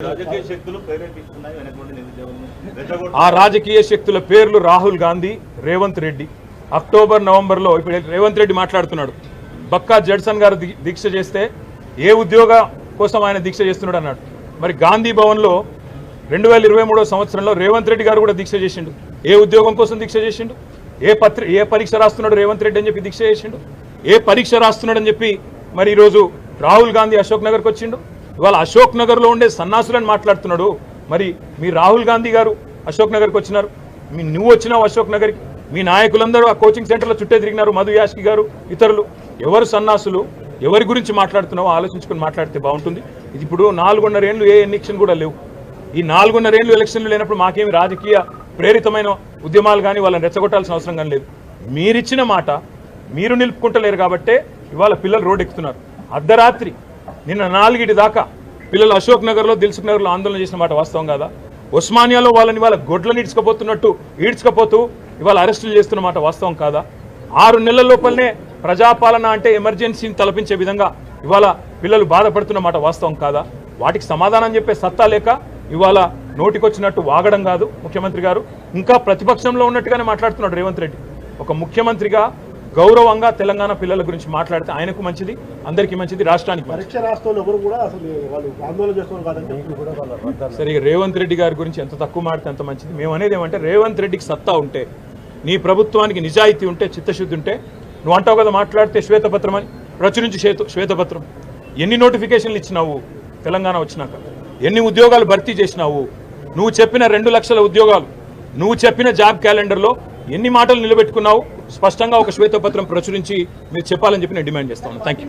ఆ రాజకీయ శక్తుల పేర్లు రాహుల్ గాంధీ, రేవంత్ రెడ్డి. అక్టోబర్ నవంబర్లో ఇప్పుడు రేవంత్ రెడ్డి మాట్లాడుతున్నాడు, బక్కా జడ్సన్ గారు దీక్ష చేస్తే ఏ ఉద్యోగ కోసం ఆయన దీక్ష చేస్తున్నాడు అన్నాడు. మరి గాంధీ భవన్లో 2023 సంవత్సరంలో రేవంత్ రెడ్డి గారు కూడా దీక్ష చేసిండు. ఏ ఉద్యోగం కోసం దీక్ష చేసిండు? ఏ పరీక్ష రాస్తున్నాడు రేవంత్ రెడ్డి అని చెప్పి దీక్ష చేసిండు? ఏ పరీక్ష రాస్తున్నాడు అని చెప్పి మరి ఈరోజు రాహుల్ గాంధీ అశోక్ నగర్కి వచ్చిండు. ఇవాళ అశోక్ నగర్లో ఉండే సన్నాసులని మాట్లాడుతున్నాడు. మరి మీ రాహుల్ గాంధీ గారు అశోక్ నగర్కి వచ్చినారు, నువ్వు వచ్చినావు అశోక్ నగర్కి, మీ నాయకులందరూ ఆ కోచింగ్ సెంటర్లో చుట్టే తిరిగినారు, మధు యాష్కి గారు ఇతరులు. ఎవరు సన్నాసులు, ఎవరి గురించి మాట్లాడుతున్నావో ఆలోచించుకొని మాట్లాడితే బాగుంటుంది. ఇది ఇప్పుడు 4.5 ఏళ్ళు ఏ ఎలక్షన్ కూడా లేవు. ఈ 4.5 ఏళ్ళు ఎలక్షన్లు లేనప్పుడు మాకేమి రాజకీయ ప్రేరితమైన ఉద్యమాలు కానీ వాళ్ళని రెచ్చగొట్టాల్సిన అవసరం కానీ లేదు. మీరిచ్చిన మాట మీరు నిలుపుకుంటలేరు కాబట్టే ఇవాళ పిల్లలు రోడ్డు ఎక్కుతున్నారు. అర్ధరాత్రి నిన్న 4 దాకా పిల్లలు అశోక్ నగర్లో, దిల్సుఖ్ నగర్లో ఆందోళన చేసిన మాట వాస్తవం కాదా? ఉస్మానియాలో వాళ్ళని వాళ్ళ గొడ్లను ఈడ్చుకపోతూ ఇవాళ అరెస్టులు చేస్తున్న మాట వాస్తవం కాదా? 6 నెలల లోపలనే ప్రజాపాలన అంటే ఎమర్జెన్సీని తలపించే విధంగా ఇవాళ పిల్లలు బాధపడుతున్న మాట వాస్తవం కాదా? వాటికి సమాధానం చెప్పే సత్తా లేక ఇవాళ నోటికొచ్చినట్టు వాగడం కాదు ముఖ్యమంత్రి గారు. ఇంకా ప్రతిపక్షంలో ఉన్నట్టుగానే మాట్లాడుతున్నాడు రేవంత్ రెడ్డి. ఒక ముఖ్యమంత్రిగా గౌరవంగా తెలంగాణ పిల్లల గురించి మాట్లాడితే ఆయనకు మంచిది, అందరికీ మంచిది, రాష్ట్రానికి సరే. రేవంత్ రెడ్డి గారి గురించి ఎంత తక్కువ మాడితే అంత మంచిది. మేము అనేది ఏమంటే రేవంత్ రెడ్డికి సత్తా ఉంటే, నీ ప్రభుత్వానికి నిజాయితీ ఉంటే, చిత్తశుద్ధి ఉంటే, నువ్వు అంటావు కదా మాట్లాడితే శ్వేతపత్రం అని, ప్రచురించి శ్వేతపత్రం. ఎన్ని నోటిఫికేషన్లు ఇచ్చినావు తెలంగాణ వచ్చినాక? ఎన్ని ఉద్యోగాలు భర్తీ చేసినావు? నువ్వు చెప్పిన 2 లక్షల ఉద్యోగాలు, నువ్వు చెప్పిన జాబ్ క్యాలెండర్లో ఎన్ని మాటలు నిలబెట్టుకున్నావు? స్పష్టంగా ఒక శ్వేతపత్రం ప్రచురించి మీరు చెప్పాలని చెప్పి నేను డిమాండ్ చేస్తాను. Thank you.